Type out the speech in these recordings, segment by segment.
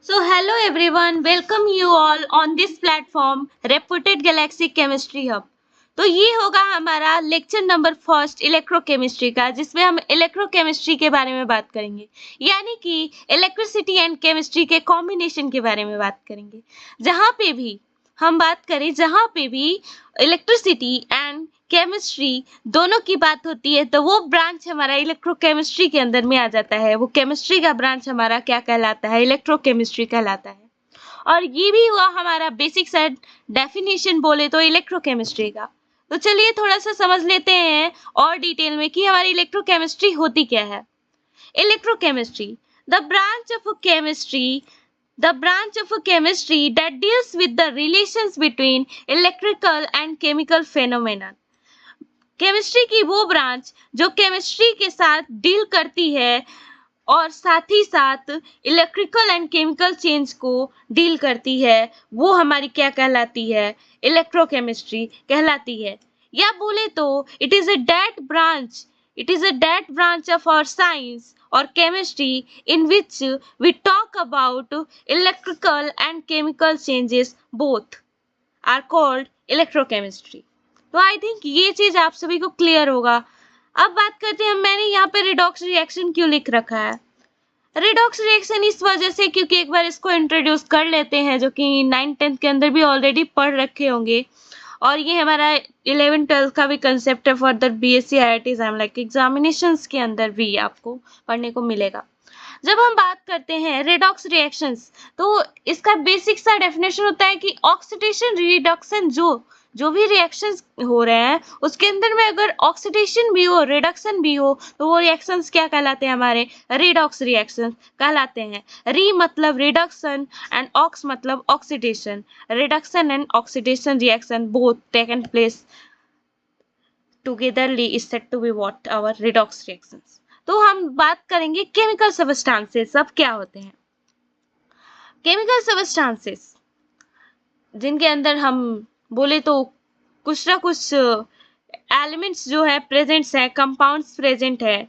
So hello everyone, welcome you all on this platform Reputed Galaxy Chemistry Hub। तो ये होगा हमारा lecture number first electrochemistry का, जिसमें हम इलेक्ट्रोकेमिस्ट्री के बारे में बात करेंगे, यानी कि इलेक्ट्रिसिटी एंड केमिस्ट्री के कॉम्बिनेशन के बारे में बात करेंगे। जहाँ पे भी हम बात करें, जहाँ पे भी इलेक्ट्रिसिटी एंड केमिस्ट्री दोनों की बात होती है, तो वो ब्रांच हमारा इलेक्ट्रोकेमिस्ट्री के अंदर में आ जाता है। वो केमिस्ट्री का ब्रांच हमारा क्या कहलाता है? इलेक्ट्रोकेमिस्ट्री कहलाता है। और ये भी हुआ हमारा बेसिक सा डेफिनेशन बोले तो इलेक्ट्रोकेमिस्ट्री का। तो चलिए थोड़ा सा समझ लेते हैं और डिटेल में कि हमारी इलेक्ट्रोकेमिस्ट्री होती क्या है। Electrochemistry, the branch of chemistry the branch of chemistry that deals with the relations between electrical and chemical phenomena। Chemistry की वो ब्रांच जो केमिस्ट्री के साथ डील करती है और साथ ही साथ इलेक्ट्रिकल एंड केमिकल चेंज को डील करती है, वो हमारी क्या कहलाती है? इलेक्ट्रोकेमिस्ट्री कहलाती है। या बोले तो it is a date branch of our science or chemistry in which we talk about electrical and chemical changes, both are called electrochemistry। तो आई थिंक ये चीज आप सभी को क्लियर होगा। अब बात करते हैं, मैंने यहाँ पे रिडॉक्स रिएक्शन क्यों लिख रखा है। रिडॉक्स रिएक्शन इस वजह से क्योंकि एक बार इसको इंट्रोड्यूस कर लेते हैं, जो कि 9th-10th के अंदर भी ऑलरेडी पढ़ रखे होंगे, और ये हमारा 11th-12th का भी कंसेप्ट है further BSc IIT like examinations के अंदर भी आपको पढ़ने को मिलेगा। जब हम बात करते हैं रेडॉक्स रिएक्शंस, तो इसका बेसिक सा डेफिनेशन होता है कि ऑक्सीडेशन रिडक्शन, जो भी रिएक्शंस हो रहे हैं उसके अंदर में अगर ऑक्सीडेशन भी हो, रिडक्शन भी हो, तो वो रिएक्शंस क्या कहलाते हैं? हमारे रिडॉक्स रिएक्शंस कहलाते हैं। री मतलब रिडक्शन एंड ऑक्स मतलब oxidation. Reduction and oxidation reaction both taken place togetherly is said to be what our redox reactions. तो हम बात करेंगे केमिकल सबस्टांसेस सब क्या होते हैं। केमिकल सबस्टांसेस जिनके अंदर हम बोले तो कुछ ना कुछ एलिमेंट्स जो है प्रेजेंट्स है, कंपाउंड्स प्रेजेंट है,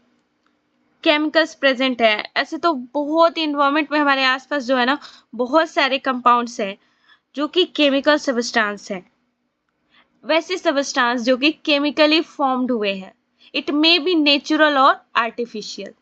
केमिकल्स प्रेजेंट है। ऐसे तो बहुत इन्वायरमेंट में हमारे आसपास जो है ना, बहुत सारे कंपाउंड्स हैं जो कि केमिकल सबस्टांस है। वैसे सबस्टांस जो कि केमिकली फॉर्म्ड हुए हैं, इट मे बी नेचुरल और आर्टिफिशियल।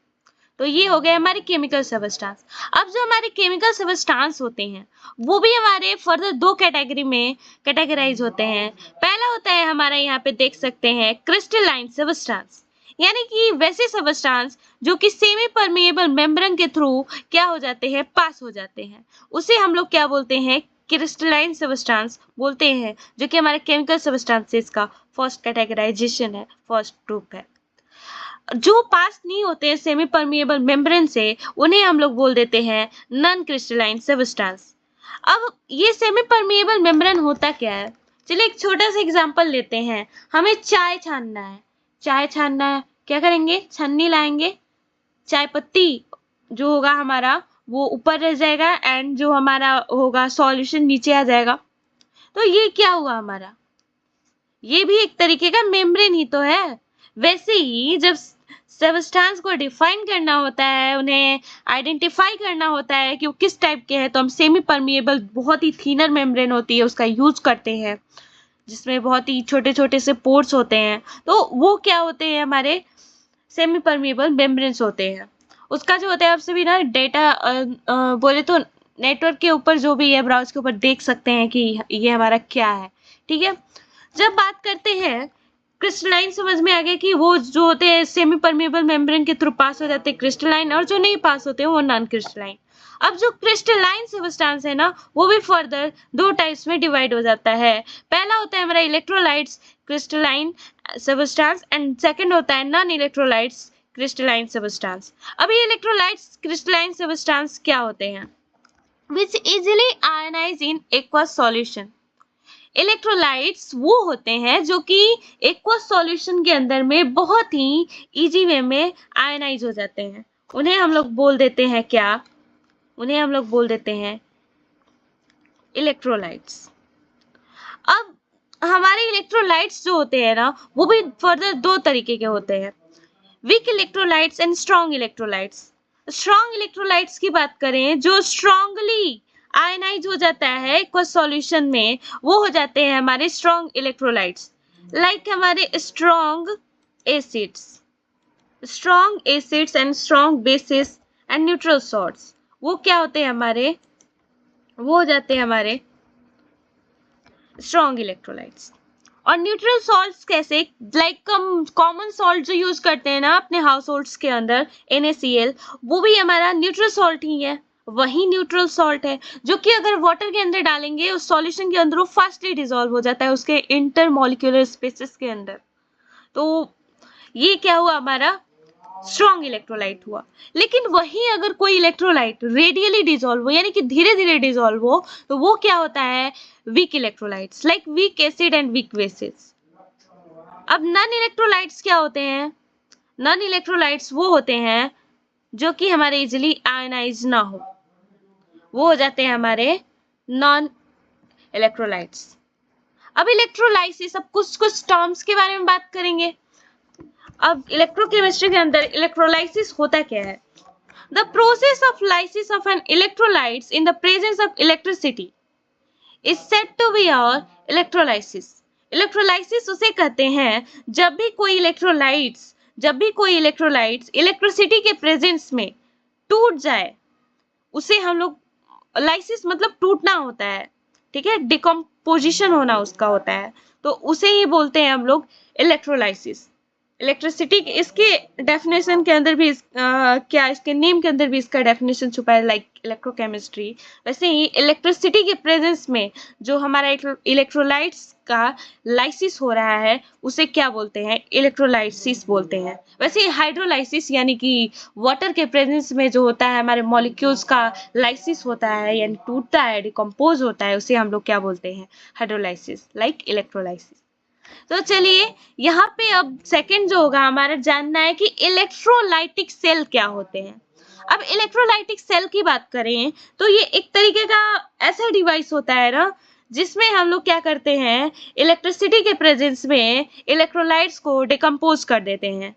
तो ये हो गए हमारे केमिकल सबस्टांस। अब जो हमारे केमिकल सबस्टांस होते हैं, वो भी हमारे फर्दर दो कैटेगरी में कैटेगराइज होते हैं। पहला होता है हमारा, यहाँ पे देख सकते हैं, क्रिस्टलाइन सबस्टांस, यानी कि वैसे सबस्टांस जो कि सेमी परमिएबल मेम्ब्रेन के थ्रू क्या हो जाते हैं? पास हो जाते हैं। उसे हम लोग क्या बोलते हैं? क्रिस्टलाइन सबस्टांस बोलते हैं, जो कि हमारे केमिकल सबस्टांसेस का फर्स्ट कैटेगराइजेशन है, फर्स्ट ग्रुप है। जो पास नहीं होते हैं सेमी परमिएबल मेम्ब्रेन से, उन्हें हम लोग बोल देते हैं नॉन क्रिस्टलाइन सबस्टांस। अब ये सेमी परमिएबल मेम्ब्रेन होता क्या है? चलिए एक छोटा सा एग्जांपल लेते हैं। हमें चाय छानना है, क्या करेंगे? छन्नी लाएंगे, चाय पत्ती जो होगा हमारा वो ऊपर रह जाएगा एंड जो हमारा होगा सॉल्यूशन नीचे आ जाएगा। तो ये क्या हुआ हमारा? ये भी एक तरीके का मेम्ब्रेन ही तो है। वैसे ही जब सबस्टांस को डिफाइन करना होता है, उन्हें आइडेंटिफाई करना होता है कि वो किस टाइप के हैं, तो हम सेमी परमिएबल बहुत ही थिनर मेम्ब्रेन होती है उसका यूज करते हैं, जिसमें बहुत ही छोटे छोटे से पोर्स होते हैं। तो वो क्या होते हैं? हमारे सेमी परमिएबल मेम्ब्रेन्स होते हैं। उसका जो होता है, आप सभी ना डेटा बोले तो नेटवर्क के ऊपर जो भी है, ब्राउज के ऊपर देख सकते हैं कि ये हमारा क्या है। ठीक है, जब बात करते हैं क्रिस्टलाइन, समझ में आ गया कि वो जो होते हैं सेमी परमिएबल मेम्ब्रेन के थ्रू पास हो जाते हैं क्रिस्टलाइन, और जो नहीं पास होते हैं वो नॉन क्रिस्टलाइन। अब जो क्रिस्टलाइन सबस्टांस है ना, वो भी फर्दर दो टाइप्स में डिवाइड हो जाता है। पहला होता है हमारा electrolytes crystalline substance and second होता है नॉन इलेक्ट्रोलाइट्स क्रिस्टलाइन सबस्टांस। अब ये इलेक्ट्रोलाइट्स क्रिस्टलाइन सबस्टांस क्या होते हैं? Which easily ionise in aqueous solution. Electrolytes वो होते हैं जो कि एक्वस सॉल्यूशन के अंदर में बहुत ही इजी वे में आयनाइज हो जाते हैं। उन्हें हम लोग बोल देते हैं क्या? उन्हें हम लोग बोल देते हैं इलेक्ट्रोलाइट्स। अब हमारे इलेक्ट्रोलाइट्स जो होते हैं ना, वो भी फर्दर दो तरीके के होते हैं, weak electrolytes and strong electrolytes. Strong electrolytes की बात करें, जो स्ट्रॉन्गली आयनाइज हो जाता है एक्वस सॉल्यूशन में, वो हो जाते हैं हमारे स्ट्रॉन्ग इलेक्ट्रोलाइट्स, लाइक हमारे acids strong acids and strong bases and neutral salts, वो क्या होते हैं हमारे, वो हो जाते हैं हमारे स्ट्रॉन्ग इलेक्ट्रोलाइट्स। और न्यूट्रल सॉल्ट्स कैसे, लाइक हम कॉमन सॉल्ट जो यूज करते हैं ना अपने हाउस होल्ड्स के अंदर, NaCl, वो भी हमारा न्यूट्रल सॉल्ट ही है, वही न्यूट्रल सॉल्ट है जो कि अगर वाटर के अंदर डालेंगे उस सॉल्यूशन के अंदर वो फास्टली डिसॉल्व हो जाता है उसके इंटरमॉलिक्यूलर स्पेसेस के अंदर। तो ये क्या हुआ हमारा स्ट्रॉन्ग इलेक्ट्रोलाइट हुआ। लेकिन वही अगर कोई इलेक्ट्रोलाइट रेडियली डिसॉल्व हो, यानी कि धीरे धीरे डिसॉल्व हो, तो वो क्या होता है weak electrolytes, like weak acid and weak bases. अब नॉन इलेक्ट्रोलाइट्स क्या होते हैं, नॉन इलेक्ट्रोलाइट्स वो होते हैं जो कि हमारे इजिली आयनाइज ना हो, वो हो जाते हैं हमारे नॉन इलेक्ट्रोलाइट्स। अब इलेक्ट्रोलाइसिस, अब कुछ कुछ टर्म्स के बारे में बात करेंगे। अब इलेक्ट्रोकेमिस्ट्री के अंदर इलेक्ट्रोलाइसिस होता क्या है? The process of lysis of an electrolytes in the presence of electricity is said to be और इलेक्ट्रोलाइसिस। इलेक्ट्रोलाइसिस उसे कहते हैं जब भी कोई इलेक्ट्रोलाइट्स इलेक्ट्रिसिटी के प्रेजेंस में टूट जाए, उसे हम लोग, लाइसिस मतलब टूटना होता है, ठीक है, डिकम्पोजिशन होना उसका होता है, तो उसे ही बोलते हैं हम लोग इलेक्ट्रोलाइसिस। इलेक्ट्रिसिटी इसके डेफिनेशन के अंदर भी क्या इसके नेम के अंदर भी इसका डेफिनेशन छुपा है, लाइक इलेक्ट्रोकेमिस्ट्री। वैसे ही इलेक्ट्रिसिटी के प्रेजेंस में जो हमारा इलेक्ट्रोलाइट्स का लाइसिस हो रहा है उसे क्या बोलते हैं, इलेक्ट्रोलाइसिस बोलते हैं। वैसे ही हाइड्रोलाइसिस यानी कि वाटर के प्रेजेंस में जो होता है हमारे मॉलिक्यूल्स का लाइसिस होता है, यानी टूटता है, डिकम्पोज होता है, उसे हम लोग क्या बोलते हैं, हाइड्रोलाइसिस, लाइक इलेक्ट्रोलाइसिस। तो चलिए यहाँ पे अब सेकंड जो होगा हमारा जानना है कि इलेक्ट्रोलाइटिक सेल क्या होते हैं। अब इलेक्ट्रोलाइटिक सेल की बात करें तो ये एक तरीके का ऐसा डिवाइस होता है ना जिसमें हम लोग क्या करते हैं, इलेक्ट्रिसिटी के प्रेजेंस में इलेक्ट्रोलाइट्स को डिकम्पोज कर देते हैं।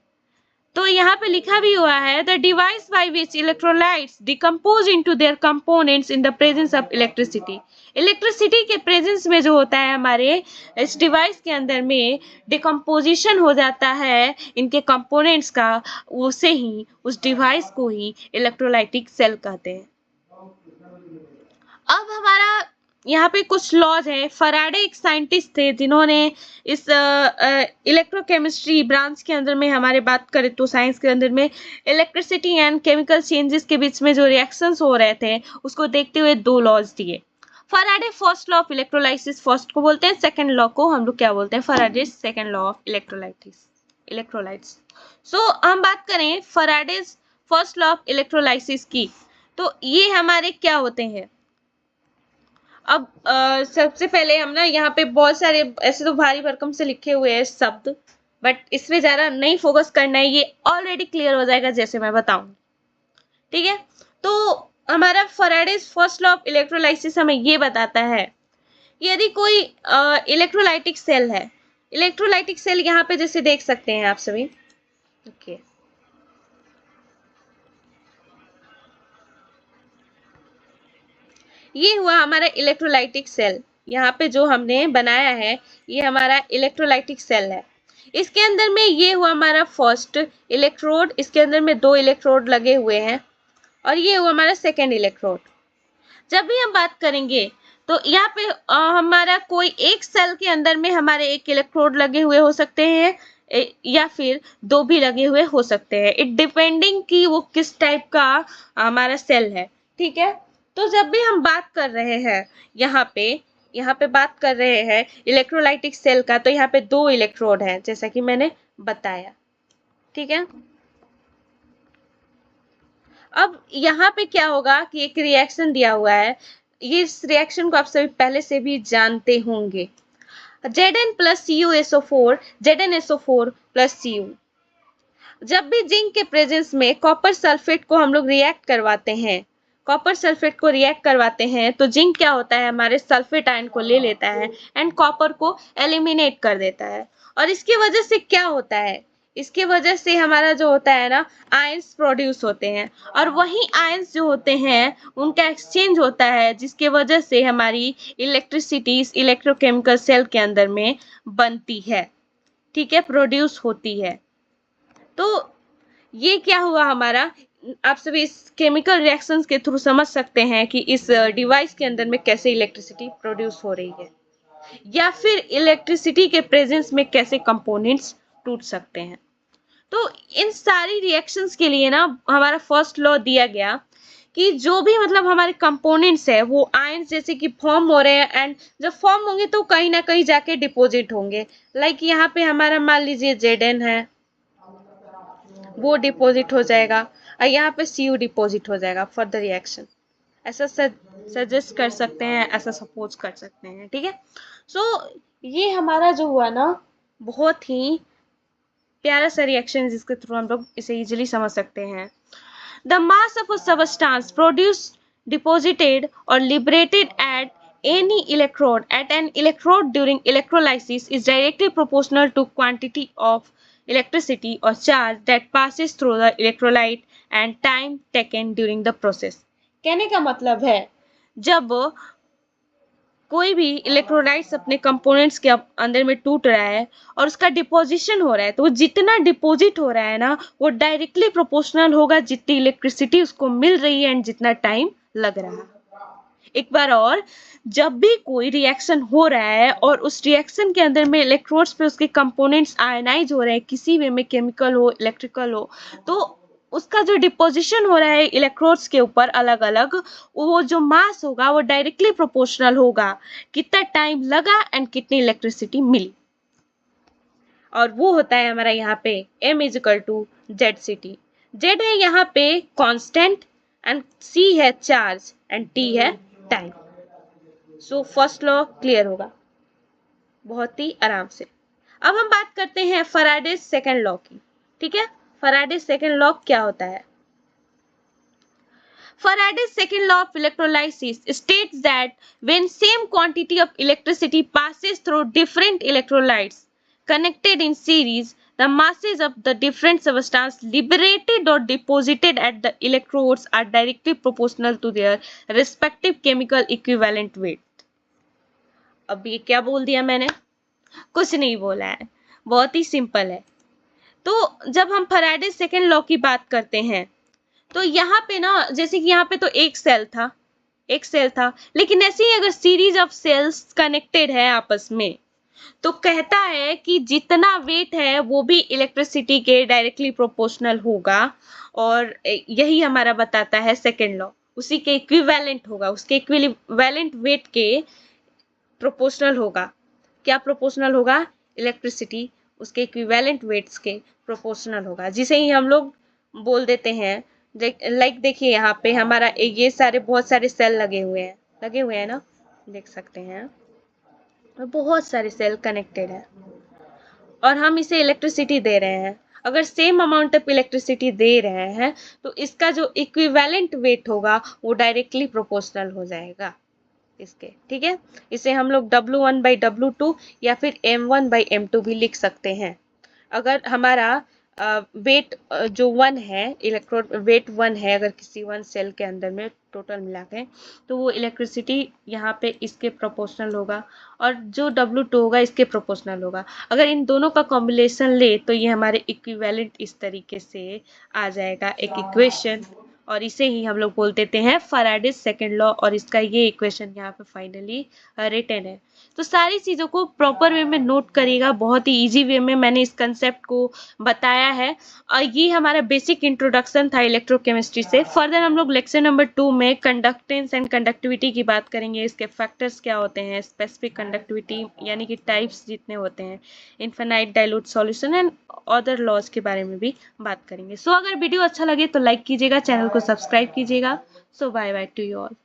तो यहाँ पे लिखा भी हुआ है the device by which electrolytes decompose into their components in the presence of electricity. Electricity के प्रेजेंस में जो होता है हमारे इस डिवाइस के अंदर में डिकम्पोजिशन हो जाता है इनके कंपोनेंट्स का, उसे ही, उस डिवाइस को ही इलेक्ट्रोलाइटिक सेल कहते हैं। अब हमारा यहाँ पे कुछ लॉज है। फराडे एक साइंटिस्ट थे जिन्होंने इस इलेक्ट्रोकेमिस्ट्री ब्रांच के अंदर में, हमारे बात करें तो साइंस के अंदर में, इलेक्ट्रिसिटी एंड केमिकल चेंजेस के बीच में जो रिएक्शंस हो रहे थे उसको देखते हुए दो लॉज दिए। Faraday first law of electrolysis first को बोलते हैं, सेकेंड लॉ को हम लोग क्या बोलते हैं, Faraday second law of electrolytes. So हम बात करें Faraday first law of electrolysis की, तो ये हमारे क्या होते हैं। अब सबसे पहले हम ना यहाँ पे बहुत सारे ऐसे तो भारी भरकम से लिखे हुए हैं शब्द, बट इसमें ज्यादा नहीं फोकस करना है, ये ऑलरेडी क्लियर हो जाएगा जैसे मैं बताऊंगी, ठीक है। तो हमारा Faraday's first law of electrolysis हमें ये बताता है यदि कोई इलेक्ट्रोलाइटिक सेल है, इलेक्ट्रोलाइटिक सेल यहाँ पे जैसे देख सकते हैं आप सभी, ओके, ये हुआ हमारा इलेक्ट्रोलाइटिक सेल। यहाँ पे जो हमने बनाया है ये हमारा इलेक्ट्रोलाइटिक सेल है। इसके अंदर में ये हुआ हमारा फर्स्ट इलेक्ट्रोड, इसके अंदर में दो इलेक्ट्रोड लगे हुए हैं, और ये हुआ हमारा सेकेंड इलेक्ट्रोड। जब भी हम बात करेंगे तो यहाँ पे हमारा कोई एक सेल के अंदर में हमारे एक इलेक्ट्रोड लगे हुए हो सकते हैं या फिर दो भी लगे हुए हो सकते हैं, इट डिपेंडिंग कि वो किस टाइप का हमारा सेल है, ठीक है। तो जब भी हम बात कर रहे हैं यहाँ पे बात कर रहे हैं इलेक्ट्रोलाइटिक सेल का, तो यहाँ पे दो इलेक्ट्रोड हैं जैसा कि मैंने बताया, ठीक है। अब यहाँ पे क्या होगा कि एक रिएक्शन दिया हुआ है, ये इस रिएक्शन को आप सभी पहले से भी जानते होंगे, Zn plus CuSO4, ZnSO4 plus Cu। जब भी जिंक के प्रेजेंस में कॉपर सल्फेट को हम लोग रिएक्ट करवाते हैं, कॉपर सल्फेट को रिएक्ट करवाते हैं, तो जिंक क्या होता है हमारे सल्फेट आयन को ले लेता है एंड कॉपर को एलिमिनेट कर देता है। और इसकी वजह से क्या होता है, इसके वजह से हमारा जो होता है ना आयंस प्रोड्यूस होते हैं, और वही आयंस जो होते हैं उनका एक्सचेंज होता है, जिसके वजह से हमारी इलेक्ट्रिसिटी इस इलेक्ट्रोकेमिकल सेल के अंदर में बनती है, ठीक है, प्रोड्यूस होती है। तो ये क्या हुआ हमारा, आप सभी इस केमिकल रिएक्शंस के थ्रू समझ सकते हैं कि इस डिवाइस के अंदर में कैसे इलेक्ट्रिसिटी प्रोड्यूस हो रही है, या फिर इलेक्ट्रिसिटी के प्रेजेंस में कैसे कंपोनेंट्स टूट सकते हैं। तो इन सारी रिएक्शंस के लिए ना हमारा फर्स्ट लॉ दिया गया कि जो भी मतलब हमारे कंपोनेंट्स है वो आयंस जैसे कि फॉर्म हो रहे हैं, एंड जब फॉर्म होंगे तो कहीं ना कहीं जाके डिपॉजिट होंगे। लाइक यहाँ पे हमारा मान लीजिए Zn है, वो डिपॉजिट हो जाएगा, और यहाँ पे Cu डिपॉजिट हो जाएगा फॉर द रिएक्शन। ऐसा सजेस्ट कर सकते हैं, ऐसा सपोज कर सकते हैं, ठीक है। सो ये हमारा जो हुआ ना बहुत ही प्यारा सा रिएक्शन, जिसके थ्रू हम लोग इसे इजीली समझ सकते हैं। The mass of a substance produced, deposited और liberated at any electrode at an electrode during electrolysis is directly proportional to quantity of electricity or charge that passes through the electrolyte and time taken during the process। कहने का मतलब है जब कोई भी electrolytes अपने components के अंदर में टूट रहा है और उसका डिपोजिशन हो रहा है, तो वो जितना डिपॉजिट हो रहा है ना वो डायरेक्टली प्रोपोर्शनल होगा जितनी इलेक्ट्रिसिटी उसको मिल रही है एंड जितना टाइम लग रहा है। एक बार और, जब भी कोई रिएक्शन हो रहा है और उस रिएक्शन के अंदर में इलेक्ट्रोड्स पे उसके कंपोनेंट्स आयनाइज हो रहे हैं, किसी वे में केमिकल हो इलेक्ट्रिकल हो, तो उसका जो डिपोजिशन हो रहा है इलेक्ट्रोड्स के ऊपर अलग अलग, वो जो मास होगा वो डायरेक्टली प्रोपोर्शनल होगा कितना टाइम लगा एंड कितनी इलेक्ट्रिसिटी मिली, और वो होता है हमारा यहाँ पे m is equal to ZCT। Z है यहाँ पे कांस्टेंट एंड C है चार्ज एंड T है time. So first law clear होगा बहुत ही आराम से। अब हम बात करते हैं फैराडे सेकंड लॉ की, ठीक है। फैराडे सेकंड लॉ क्या होता है? Faraday's second law of electrolysis states that when same quantity of electricity passes through different electrolytes connected in series, the masses of the different substances liberated or deposited at the electrodes are directly proportional to their respective chemical equivalent weight। अब ये क्या बोल दिया मैंने? कुछ नहीं बोला है, बहुत ही सिंपल है। तो जब हम फैराडे सेकंड लॉ की बात करते हैं तो यहाँ पे ना जैसे कि यहाँ पे तो एक सेल था, लेकिन ऐसे ही अगर सीरीज ऑफ सेल्स कनेक्टेड है आपस में, तो कहता है कि जितना वेट है वो भी इलेक्ट्रिसिटी के डायरेक्टली प्रोपोर्शनल होगा, और यही हमारा बताता है सेकेंड लॉ, उसी के इक्विवेलेंट होगा, उसके इक्विवेलेंट वेट के प्रोपोर्शनल होगा। क्या प्रोपोर्शनल होगा? इलेक्ट्रिसिटी उसके इक्विवेलेंट वेट्स के प्रोपोर्शनल होगा, जिसे ही हम लोग बोल देते हैं लाइक देखिए यहाँ पे हमारा ये सारे बहुत सारे सेल लगे हुए हैं ना, देख सकते हैं बहुत सारे सेल कनेक्टेड है और हम इसे इलेक्ट्रिसिटी दे रहे हैं। अगर सेम अमाउंट ऑफ इलेक्ट्रिसिटी दे रहे हैं तो इसका जो इक्विवेलेंट वेट होगा वो डायरेक्टली प्रोपोर्शनल हो जाएगा इसके, ठीक है। इसे हम लोग W1/W2 या फिर M1/M2 भी लिख सकते हैं। अगर हमारा वेट जो 1 है, इलेक्ट्रोड वेट 1 है अगर किसी वन सेल के अंदर में टोटल मिला के, तो वो इलेक्ट्रिसिटी यहाँ पे इसके प्रोपोर्शनल होगा, और जो W2 होगा इसके प्रोपोर्शनल होगा। अगर इन दोनों का कॉम्बिनेशन ले तो ये हमारे इक्विवेलेंट इस तरीके से आ जाएगा एक इक्वेशन, और इसे ही हम लोग बोल देते हैं फैराडेज सेकंड लॉ, और इसका ये इक्वेशन यहाँ पे फाइनली रिटन है। तो सारी चीज़ों को प्रॉपर वे में नोट करिएगा, बहुत ही इजी वे में मैंने इस कंसेप्ट को बताया है, और ये हमारा बेसिक इंट्रोडक्शन था इलेक्ट्रोकेमिस्ट्री से। फर्दर हम लोग लेक्चर नंबर 2 में कंडक्टेंस एंड कंडक्टिविटी की बात करेंगे, इसके फैक्टर्स क्या होते हैं, स्पेसिफिक कंडक्टिविटी यानी कि टाइप्स जितने होते हैं, infinite dilute solution and other laws के बारे में भी बात करेंगे। सो अगर वीडियो अच्छा लगे तो लाइक कीजिएगा, चैनल को सब्सक्राइब कीजिएगा। So bye bye to you all.